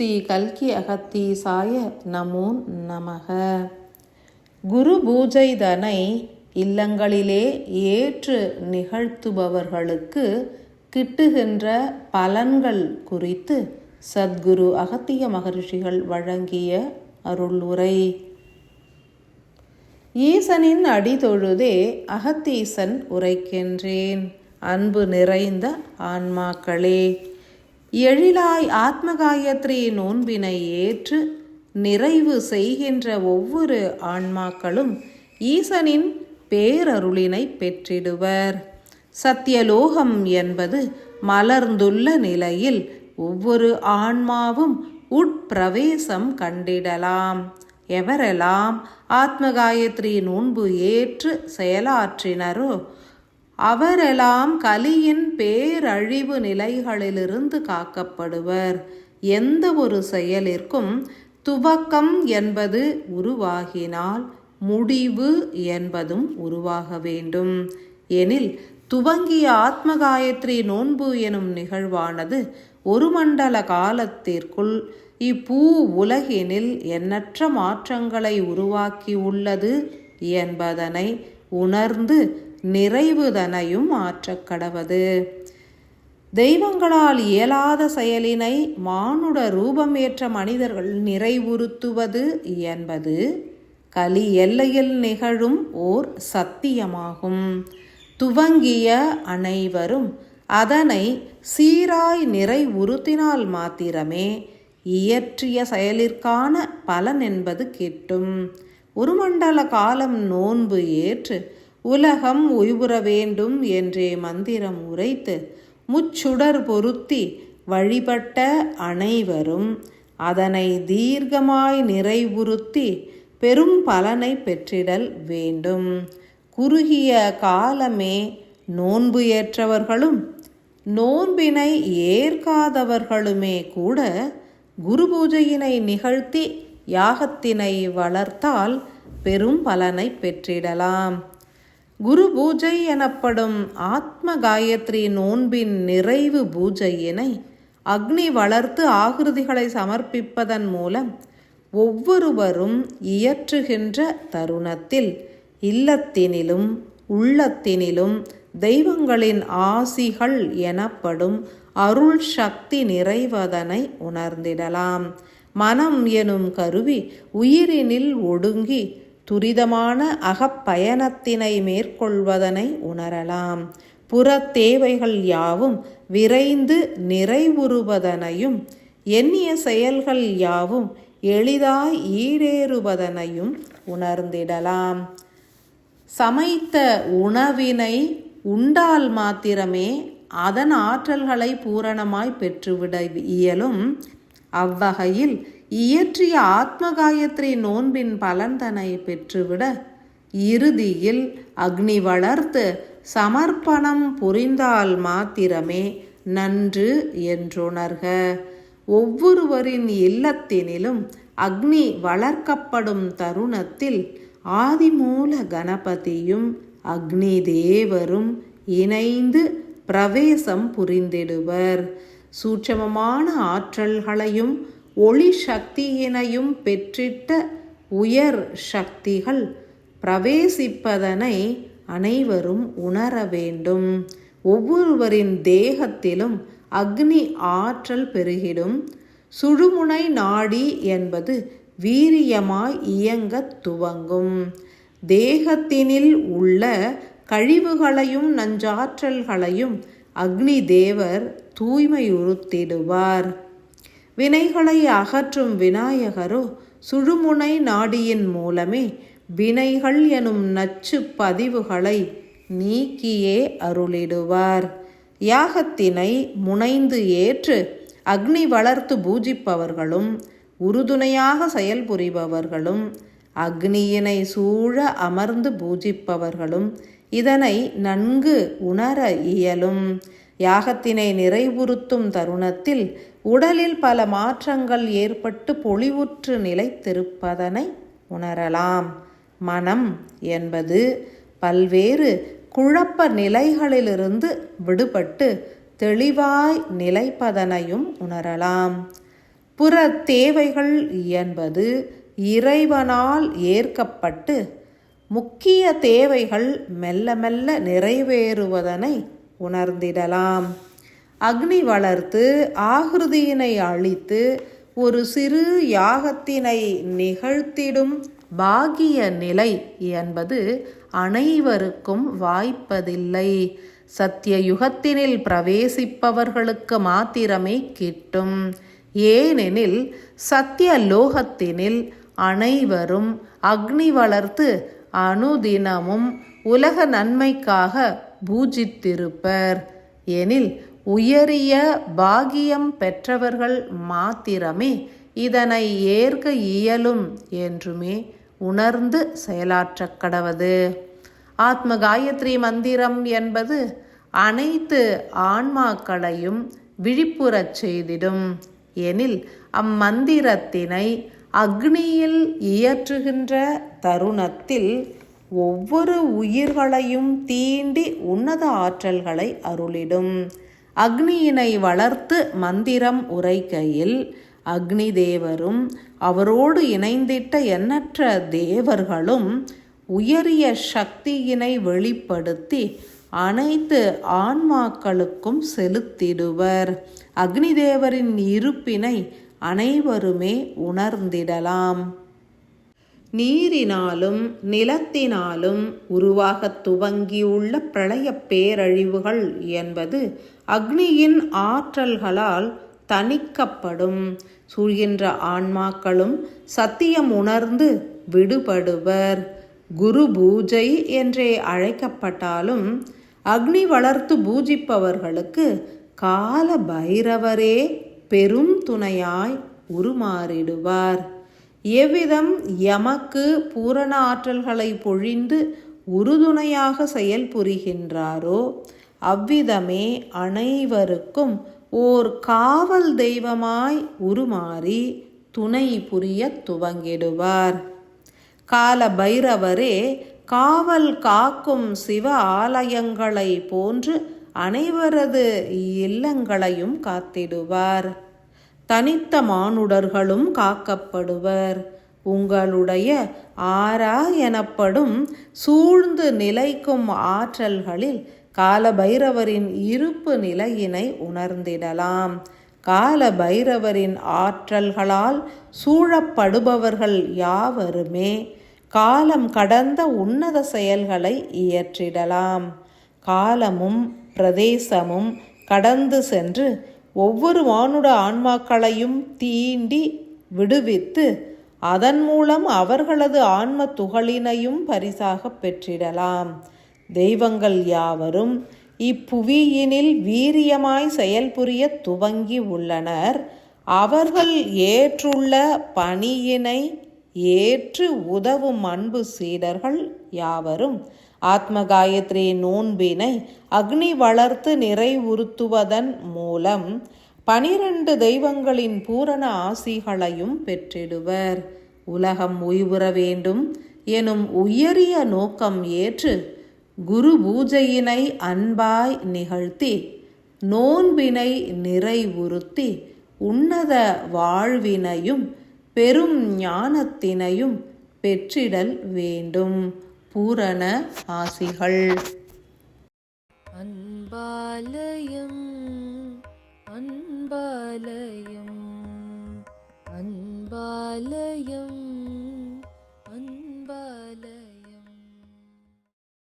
ஸ்ரீ கல்கி அகத்தீசாய நமோ நமக. குரு பூஜைதனை இல்லங்களிலே ஏற்று நிகழ்த்துபவர்களுக்கு கிட்டுகின்ற பலன்கள் குறித்து சத்குரு அகத்திய மகரிஷிகள் வழங்கிய அருளுரை. ஈசனின் அடி தொழுதே அகத்தீசன் உரைக்கின்றேன். அன்பு நிறைந்த ஆன்மாக்களே, எழிலாய் ஆத்மகாயத்ரி நோன்பினை ஏற்று நிறைவு செய்கின்ற ஒவ்வொரு ஆன்மாக்களும் ஈசனின் பேரருளினை பெற்றிடுவர். சத்தியலோகம் என்பது மலர்ந்துள்ள நிலையில் ஒவ்வொரு ஆன்மாவும் உட்பிரவேசம் கண்டிடலாம். எவரெல்லாம் ஆத்மகாயத்ரி நோன்பு ஏற்று செயலாற்றினரோ அவரெல்லாம் கலியின் பேரழிவு நிலைகளிலிருந்து காக்கப்படுவர். எந்த ஒரு செயலிற்கும் துவக்கம் என்பது உருவாகினால் முடிவு என்பதும் உருவாக வேண்டும். எனில் துவங்கிய ஆத்மகாயத்ரி நோன்பு எனும் நிகழ்வானது ஒரு மண்டல காலத்திற்குள் இப்பூ உலகினில் எண்ணற்ற மாற்றங்களை உருவாக்கியுள்ளது என்பதனை உணர்ந்து நிறைவுதனையும் ஆற்றக் கடவது. தெய்வங்களால் இயலாத செயலினை மானுட ரூபம் ஏற்ற மனிதர்கள் நிறைவுறுத்துவது என்பது கலி எல்லையில் நிகழும் ஓர் சத்தியமாகும். துவங்கிய அனைவரும் அதனை சீராய் நிறைவுறுத்தினால் மாத்திரமே இயற்றிய செயலிற்கான பலன் என்பது கிட்டும். ஒரு மண்டல காலம் நோன்பு ஏற்று உலகம் உய்வுற வேண்டும் என்றே மந்திரம் உரைத்து முச்சுடர் பொருத்தி வழிபட்ட அனைவரும் அதனை தீர்க்கமாய் நிறைவுறுத்தி பெரும் பலனை பெற்றிடல் வேண்டும். குறுகிய காலமே நோன்பு ஏற்றவர்களும் நோன்பினை ஏற்காதவர்களுமே கூட குரு பூஜையினை நிகழ்த்தி யாகத்தினை வளர்த்தால் பெரும் பலனை பெற்றிடலாம். குரு பூஜை எனப்படும் ஆத்ம காயத்ரி நோன்பின் நிறைவு பூஜையினை அக்னி வளர்த்து ஆகிருதிகளை சமர்ப்பிப்பதன் மூலம் ஒவ்வொருவரும் இயற்றுகின்ற தருணத்தில் இல்லத்தினிலும் உள்ளத்தினிலும் தெய்வங்களின் ஆசிகள் எனப்படும் அருள் சக்தி நிறைவதனை உணர்ந்திடலாம். மனம் எனும் கருவி உயிரினில் ஒடுங்கி துரிதமான அகப்பயணத்தினை மேற்கொள்வதனை உணரலாம். புறத்தேவைகள் யாவும் விரைந்து நிறைவுறுவதனையும் எண்ணிய செயல்கள் யாவும் எளிதாய் ஈடேறுவதனையும் உணர்ந்திடலாம். சமைத்த உணவினை உண்டால் மாத்திரமே அதன் ஆற்றல்களை பூரணமாய் பெற்றுவிட இயலும். அவ்வகையில் இயற்றிய ஆத்மகாயத்ரி நோன்பின் பலன்தனை பெற்றுவிட இறுதியில் அக்னி வளர்த்து சமர்ப்பணம் புரிந்தால் மாத்திரமே நன்று என்றுணர்க. ஒவ்வொருவரின் இல்லத்தினிலும் அக்னி வளர்க்கப்படும் தருணத்தில் ஆதிமூல கணபதியும் அக்னி தேவரும் இணைந்து பிரவேசம் புரிந்திடுவர். சூட்சமமான ஆற்றல்களையும் ஒளி சக்தியினையும் பெற்றிட்ட உயர் சக்திகள் பிரவேசிப்பதனை அனைவரும் உணர வேண்டும். ஒவ்வொருவரின் தேகத்திலும் அக்னி ஆற்றல் பெருகிடும். சுழுமுனை நாடி என்பது வீரியமாய் இயங்க துவங்கும். தேகத்தினில் உள்ள கழிவுகளையும் நஞ்சாற்றல்களையும் அக்னி தேவர் தூய்மையுறுத்திடுவார். வினைகளை அகற்றும் விநாயகரோ சுழுமுனை நாடியின் மூலமே வினைகள் எனும் நச்சு பதிவுகளை நீக்கியே அருளிடுவார். யாகத்தினை முனைந்து ஏற்று அக்னி வளர்த்து பூஜிப்பவர்களும் உறுதுணையாக செயல்புரிபவர்களும் அக்னியினை சூழ அமர்ந்து பூஜிப்பவர்களும் இதனை நன்கு உணர இயலும். யாகத்தினை நிறைவுறுத்தும் தருணத்தில் உடலில் பல மாற்றங்கள் ஏற்பட்டு பொலிவுற்று நிலைத்திருப்பதனை உணரலாம். மனம் என்பது பல்வேறு குழப்ப நிலைகளிலிருந்து விடுபட்டு தெளிவாய் நிலைப்பதனையும் உணரலாம். புற தேவைகள் என்பது இறைவனால் ஏற்கப்பட்டு முக்கிய தேவைகள் மெல்ல மெல்ல நிறைவேறுவதனை உணர்ந்திடலாம். அக்னி வளர்த்து ஆகிருதியினை அழித்து ஒரு சிறு யாகத்தினை நிகழ்த்திடும் பாகிய நிலை என்பது அனைவருக்கும் வாய்ப்பதில்லை. சத்திய யுகத்தினில் பிரவேசிப்பவர்களுக்கு மாத்திரமே கிட்டும். ஏனெனில் சத்திய லோகத்தினில் அனைவரும் அக்னி வளர்த்து அனுதினமும் உலக நன்மைக்காக பூஜித்திருப்பர். எனில் உயரிய பாகியம் பெற்றவர்கள் மாத்திரமே இதனை ஏற்க இயலும் என்றுமே உணர்ந்து செயலாற்றக் கடவது. ஆத்ம காயத்ரி மந்திரம் என்பது அனைத்து ஆன்மாக்களையும் விழிப்புறச் செய்திடும். எனில் அம்மந்திரத்தினை அக்னியில் இயற்றுகின்ற தருணத்தில் ஒவ்வொரு உயிர்களையும் தீண்டி உன்னத ஆற்றல்களை அருளிடும். அக்னியினை வளர்த்து மந்திரம் உரைக்கையில் அக்னி தேவரும் அவரோடு இணைந்திட்ட எண்ணற்ற தேவர்களும் உயரிய சக்தியினை வெளிப்படுத்தி அனைத்து ஆன்மாக்களுக்கும் செலுத்திடுவர். அக்னி தேவரின் இருப்பினை அனைவருமே உணர்ந்திடலாம். நீரினாலும் நிலத்தினாலும் உருவாகத் துவங்கியுள்ள பிரளய பேரழிவுகள் என்பது அக்னியின் ஆற்றல்களால் தணிக்கப்படும். சூழ்கின்ற ஆன்மாக்களும் சத்தியம் உணர்ந்து விடுபடுவர். குரு பூஜை என்றே அழைக்கப்பட்டாலும் அக்னி வளர்த்து பூஜிப்பவர்களுக்கு கால பைரவரே பெரும் துணையாய் உருமாறிடுவார். எவ்விதம் எமக்கு பூரண ஆற்றல்களை பொழிந்து உறுதுணையாக செயல்புரிகின்றாரோ அவ்விதமே அனைவருக்கும் ஓர் காவல் தெய்வமாய் உருமாறி துணை புரிய துவங்கிடுவார். கால பைரவரே காவல் காக்கும் சிவ ஆலயங்களை போன்று அனைவரது இல்லங்களையும் காத்திடுவார். தனித்த மானுடர்களும் காக்கப்படுவர். உங்களுடைய ஆரா எனப்படும் சூழ்ந்து நிலைக்கும் ஆற்றல்களில் கால பைரவரின் இருப்பு நிலையினை உணர்ந்திடலாம். கால பைரவரின் ஆற்றல்களால் சூழப்படுபவர்கள் யாவருமே காலம் கடந்த உன்னத செயல்களை இயற்றிடலாம். காலமும் பிரதேசமும் கடந்து சென்று ஒவ்வொரு மானுட ஆன்மாக்களையும் தீண்டி விடுவித்து அதன் மூலம் அவர்களது ஆன்ம துகளினையும் பரிசாக பெற்றிடலாம். தெய்வங்கள் யாவரும் இப்புவியினில் வீரியமாய் செயல்புரிய துவங்கி உள்ளனர். அவர்கள் ஏற்றுள்ள பணியினை ஏற்று உதவும் அன்பு சீடர்கள் யாவரும் ஆத்ம காயத்ரி நோன்பினை அக்னி வளர்த்து நிறைவுறுத்துவதன் மூலம் 12 தெய்வங்களின் பூரண ஆசிகளையும் பெற்றிடுவர். உலகம் உய்வுற வேண்டும் எனும் உயரிய நோக்கம் ஏற்று குரு பூஜையினை அன்பாய் நிகழ்த்தி நோன்பினை நிறைவுறுத்தி உன்னத வாழ்வினையும் பெரும் ஞானத்தினையும் பெற்றிடல் வேண்டும். பூரண ஆசிகள். அன்பாலயம் அன்பாலயம் அன்பாலயம்